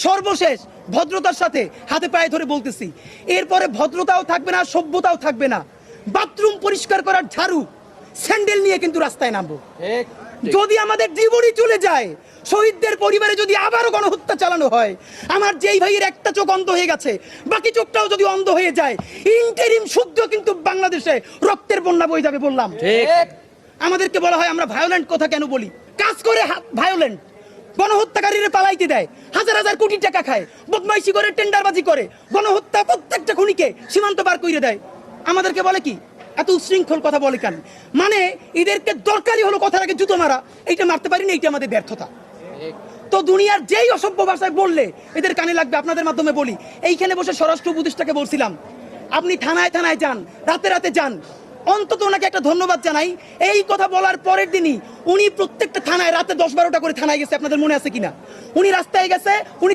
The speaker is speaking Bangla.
সর্বশেষ ভদ্রতার সাথে হাতে পায়ে ধরে বলতেছি, এরপরে ভদ্রতাও থাকবে না, সভ্যতাও থাকবে না। বাথরুম পরিষ্কার করার ঝাড়ু স্যান্ডেল নিয়ে কিন্তু রাস্তায় নামবো। যদি আমাদের জীবনই চলে যায়, শহীদদের পরিবারে যদি আবারও গণহত্যা চালানো হয়, আমার যেই ভাইয়ের একটা চোখ অন্ধ হয়ে গেছে বাকি চোখটাও যদি অন্ধ হয়ে যায়, ইন্টারিম শুদ্ধ কিন্তু বাংলাদেশে রক্তের বন্যা বয়ে যাবে। বললাম আমাদেরকে বলা হয় আমরা ভায়োলেন্ট কথা কেন বলি, কাজ করে ভায়োলেন্ট। গণহত্যাকারীরা পালাইতে দেয়, হাজার হাজার কোটি টাকা খায়, বদমাইশি করে, টেন্ডারবাজি করে, গণহত্যা প্রত্যেকটা খুনিকে সীমান্ত পার করে দেয়। আমাদেরকে বলে কি এত উশৃঙ্খল কথা বলে কেন? মানে এদেরকে দরকারই হলো কথার আগে জুতো মারা। এইটা মারতে পারিনি, এইটা আমাদের ব্যর্থতা। তো দুনিয়ার যেই অসভ্য ভাষায় বললে এদের কানে লাগবে। আপনাদের মাধ্যমে বলি, এইখানে বসে স্বরাষ্ট্র উপদেষ্টাকে বলছিলাম আপনি থানায় থানায় যান, রাতে রাতে যান, অন্তত ওনাকে একটা ধন্যবাদ জানাই। এই কথা বলার পরের দিনই উনি প্রত্যেকটা থানায় রাতে 10-12টা করে থানায় গেছে। আপনাদের মনে আছে কিনা? উনি রাস্তায় গেছে, উনি